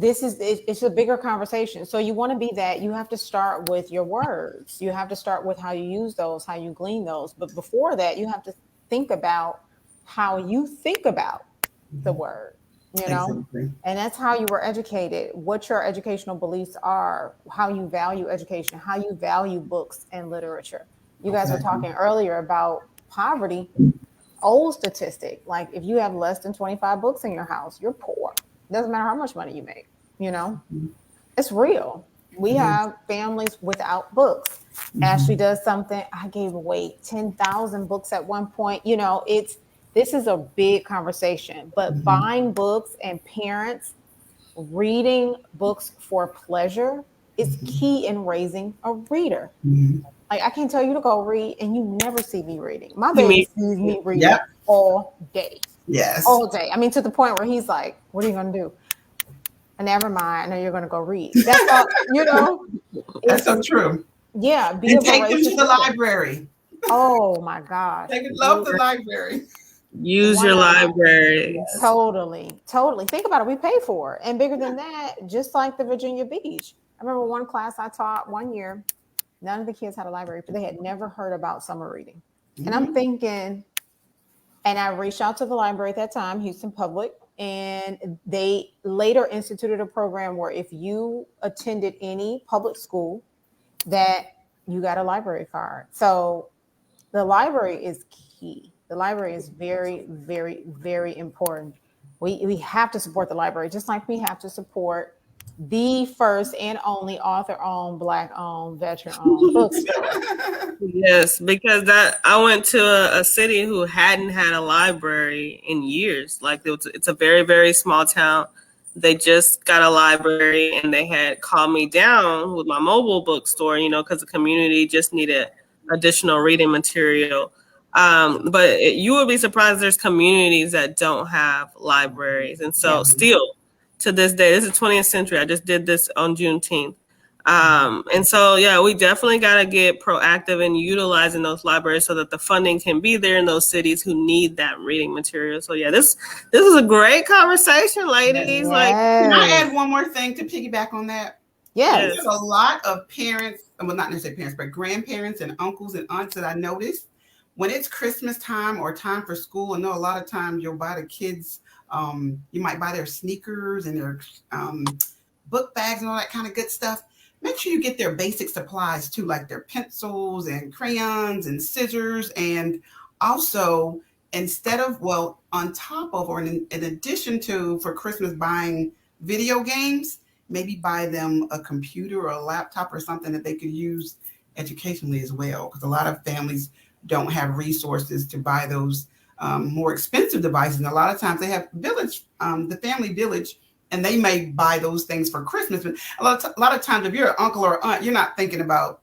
it's a bigger conversation. So you want to be that, you have to start with your words. You have to start with how you use those, how you glean those. But before that, you have to think about how you think about the word,
Exactly.
And that's how you were educated, what your educational beliefs are, how you value education, how you value books and literature. You guys were talking earlier about poverty. Old statistic, like if you have less than 25 books in your house, you're poor. Doesn't matter how much money you make, It's real. We have families without books. Ashley does something. I gave away 10,000 books at one point. This is a big conversation, but buying books and parents reading books for pleasure is key in raising a reader. Like, I can't tell you to go read and you never see me reading. My baby sees me reading all day.
Yes.
All day. I mean, to the point where he's like, what are you going to do? Never mind. I know you're going to go read. That's all,
That's so true.
Yeah.
And take them to the library.
Oh my gosh.
They would love the library.
Use your library.
Totally. Think about it. We pay for it. And bigger than that, just like the Virginia Beach. I remember one class I taught one year, none of the kids had a library, but they had never heard about summer reading. And I'm thinking, and I reached out to the library at that time, Houston Public, and they later instituted a program where if you attended any public school, that you got a library card. So the library is key. The library is very, very, very important. We have to support the library, just like we have to support the first and only author-owned, Black-owned, veteran-owned bookstore.
Yes, because I went to a city who hadn't had a library in years. Like it's a very, very small town. They just got a library, and they had called me down with my mobile bookstore, because the community just needed additional reading material. But you would be surprised there's communities that don't have libraries. And so still to this day, this is 20th century. I just did this on Juneteenth. And so, we definitely got to get proactive in utilizing those libraries so that the funding can be there in those cities who need that reading material. So this is a great conversation, ladies.
Yes.
Like,
can I add one more thing to piggyback on that?
Yes.
There's a lot of parents, well, not necessarily parents, but grandparents and uncles and aunts that I noticed when it's Christmas time or time for school. I know a lot of times you'll buy the kids, you might buy their sneakers and their book bags and all that kind of good stuff. Make sure you get their basic supplies too, like their pencils and crayons and scissors. And also, instead of, on top of, or in addition to, for Christmas, buying video games, maybe buy them a computer or a laptop or something that they could use educationally as well. Because a lot of families don't have resources to buy those more expensive devices. And a lot of times they have the family village, and they may buy those things for Christmas. But a lot of times, if you're an uncle or aunt, you're not thinking about,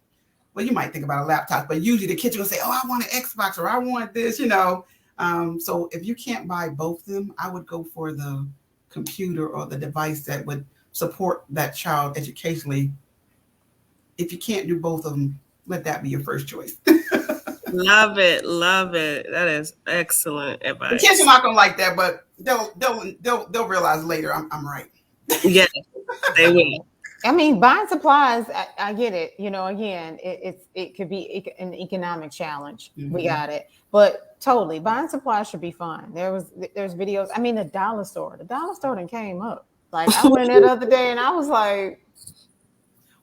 you might think about a laptop, but usually the kids will say, oh, I want an Xbox, or I want this, So if you can't buy both of them, I would go for the computer or the device that would support that child educationally. If you can't do both of them, let that be your first choice.
Love it. That is excellent advice.
The kids are not gonna like that, but they'll realize later I'm right.
Yeah, They will.
I mean, buying supplies, I get it. You know, again, it could be an economic challenge. We got it, but totally, buying supplies should be fun. There's videos. I mean, the dollar store done came up. Like I went in there the other day and I was like,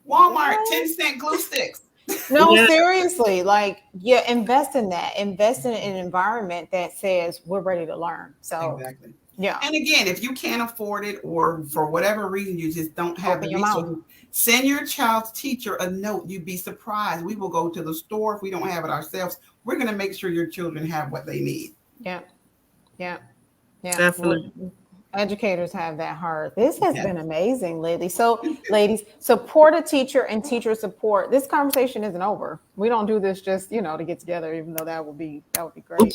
Walmart, 10-cent glue sticks.
no, seriously, like yeah, invest in that. Invest in an environment that says we're ready to learn. So
Exactly.
yeah.
And again, if you can't afford it or for whatever reason you just don't have the resources, send your child's teacher a note. You'd be surprised. We will go to the store if we don't have it ourselves. We're going to make sure your children have what they need.
Yeah.
Definitely.
Educators have that heart. This has been amazing lately. So, ladies, support a teacher and teacher support. This conversation isn't over. We don't do this just, to get together, even though that would be great.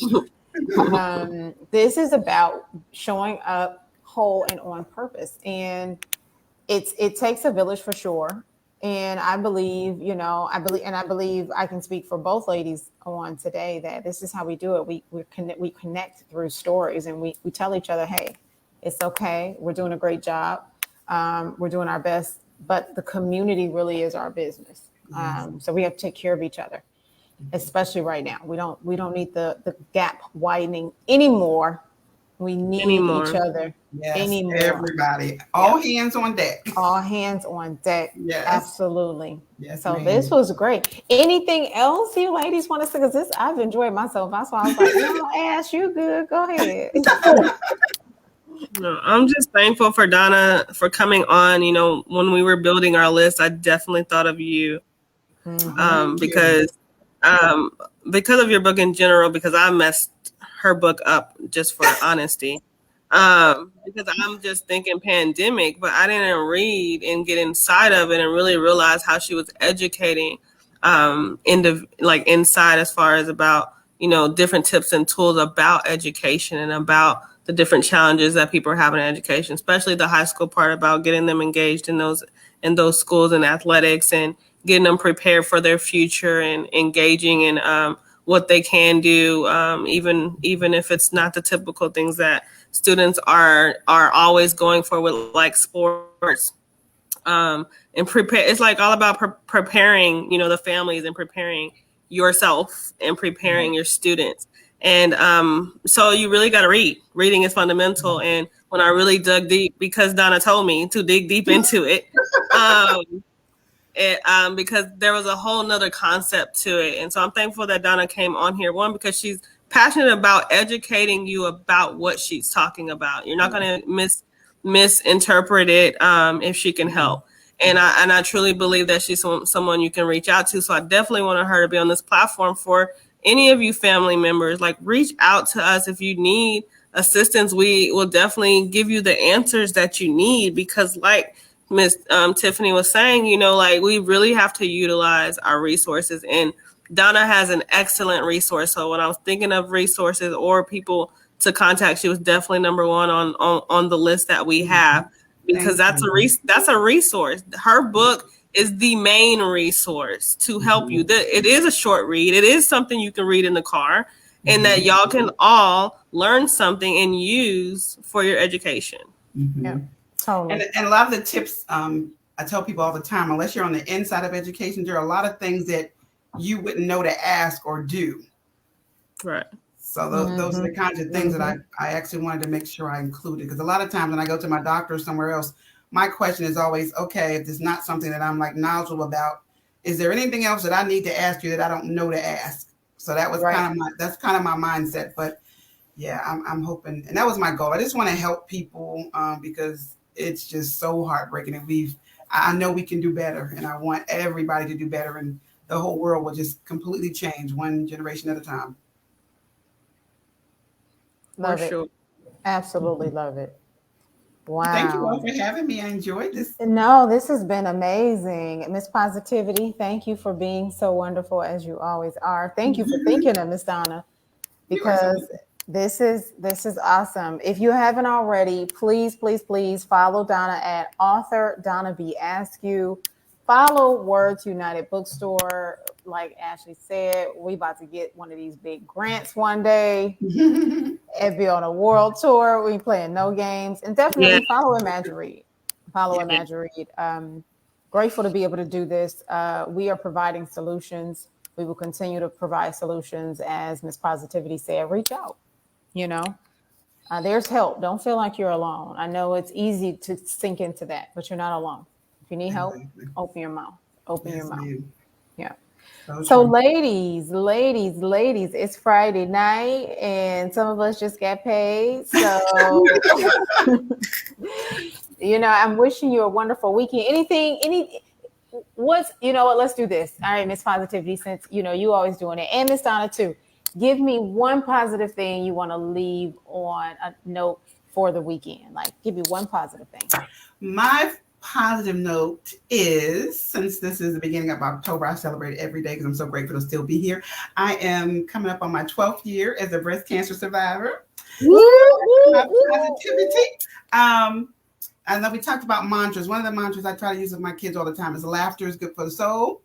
This is about showing up whole and on purpose, and it takes a village for sure. And I believe, I can speak for both ladies on today that this is how we do it. We connect through stories, and we tell each other, hey, it's okay. We're doing a great job. We're doing our best, but the community really is our business. So we have to take care of each other, especially right now. We don't need the gap widening anymore. We need each other anymore.
Everybody, all hands on deck.
All hands on deck.
Yes,
absolutely.
Yes,
so this was great. Anything else you ladies want to say? Because I've enjoyed myself. That's why I was like, Ash, you good? Go ahead.
No, I'm just thankful for Donna for coming on. When we were building our list, I definitely thought of you, because of your book in general, because I messed her book up, just for honesty, because I'm just thinking pandemic, but I didn't read and get inside of it and really realize how she was educating inside, as far as about different tips and tools about education and about the different challenges that people are having in education, especially the high school part, about getting them engaged in those schools and athletics and getting them prepared for their future and engaging in what they can do, even if it's not the typical things that students are always going for, with like sports, and prepare. It's like all about preparing, the families, and preparing yourself and preparing your students. And so you really got to read. Reading is fundamental. And when I really dug deep, because Donna told me to dig deep into it, because there was a whole nother concept to it. And so I'm thankful that Donna came on here. One, because she's passionate about educating you about what she's talking about. You're not going to misinterpret it if she can help. And I truly believe that she's someone you can reach out to. So I definitely wanted her to be on this platform. For any of you family members, like, reach out to us if you need assistance. We will definitely give you the answers that you need, because like Miss Tiffany was saying, we really have to utilize our resources, and Donna has an excellent resource. So when I was thinking of resources or people to contact, she was definitely number one on the list that we have, because that's a resource. Her book is the main resource to help you. It is a short read. It is something you can read in the car, and that y'all can all learn something and use for your education.
Yeah, totally.
And a lot of the tips, I tell people all the time, unless you're on the inside of education, there are a lot of things that you wouldn't know to ask or do.
Right.
So those are the kinds of things that I actually wanted to make sure I included. Because a lot of times when I go to my doctor or somewhere else, my question is always, okay, if there's not something that I'm like knowledgeable about, is there anything else that I need to ask you that I don't know to ask? So that was kind of my mindset. But yeah, I'm hoping, and that was my goal. I just want to help people because it's just so heartbreaking. And I know we can do better, and I want everybody to do better, and the whole world will just completely change one generation at a time.
Love it. Sure. Absolutely love it. Wow.
Thank you all for having me. I enjoyed this.
No, this has been amazing. Miss Positivity, thank you for being so wonderful, as you always are. Thank you for thinking of Miss Donna, because this is awesome. If you haven't already, please follow Donna at author Donna B Askew. Follow Words United Bookstore. Like Ashley said, we about to get one of these big grants one day and be on a world tour. We playing no games, and definitely follow Imagine Read. Follow
Yeah.
Imagine Read. Grateful to be able to do this. We are providing solutions. We will continue to provide solutions. As Miss Positivity said, reach out. You know, there's help. Don't feel like you're alone. I know it's easy to sink into that, but you're not alone. If you need help,
Exactly.
open your mouth. Open your
Yes,
mouth.
ma'am.
Yeah.
So
So,
true.
ladies, it's Friday night, and some of us just got paid. So, I'm wishing you a wonderful weekend. What? Let's do this. All right, Miss Positivity, since you always doing it, and Miss Donna too. Give me one positive thing you want to leave on a note for the weekend. Like, give me one positive thing.
My positive note is, since this is the beginning of October, I celebrate every day because I'm so grateful to still be here. I am coming up on my 12th year as a breast cancer survivor.
Woo,
My
woo,
positivity. I know we talked about mantras. One of the mantras I try to use with my kids all the time is laughter is good for the soul.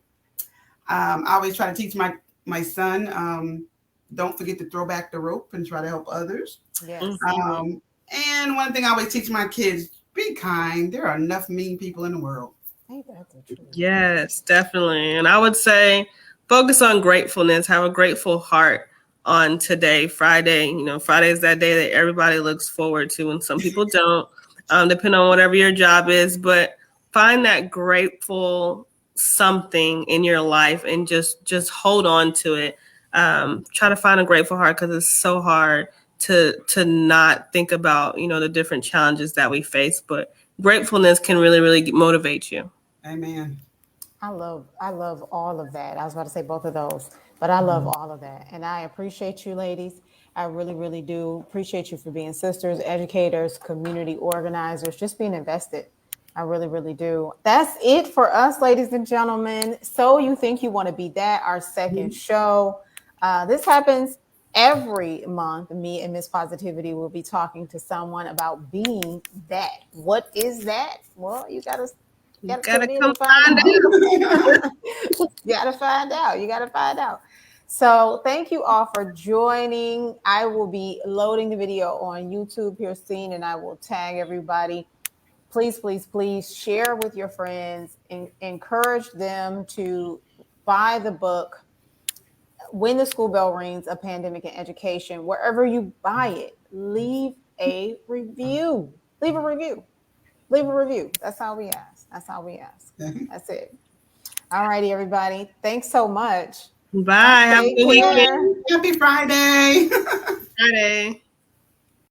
I always try to teach my son, don't forget to throw back the rope and try to help others.
yes.
And one thing I always teach my kids, be kind. There are enough mean people in the world.
Ain't that the truth?
Yes, definitely. And I would say focus on gratefulness. Have a grateful heart on today, Friday. Friday is that day that everybody looks forward to, and some people don't, depending on whatever your job is. But find that grateful something in your life and just hold on to it. Try to find a grateful heart because it's so hard to not think about, the different challenges that we face. But gratefulness can really, really motivate you.
Amen.
I love all of that. I was about to say both of those, but I love all of that. And I appreciate you ladies. I really, really do appreciate you for being sisters, educators, community organizers, just being invested. I really, really do. That's it for us, ladies and gentlemen. So You Think You Want to Be That, our second show. This happens every month. Me and Miss Positivity will be talking to someone about being that. What is that? Well, you gotta
Gotta
tune in
come
and find
find
out.
out.
You gotta find out. You gotta find out. So thank you all for joining. I will be loading the video on YouTube here soon, and I will tag everybody. Please, please, please share with your friends and encourage them to buy the book When the School Bell Rings, A Pandemic in Education. Wherever you buy it, leave a review. Leave a review. Leave a review. That's how we ask. That's how we ask. That's it. All righty, everybody. Thanks so much.
Bye. Have a
Take
good weekend.
care.
Happy Friday.
Friday.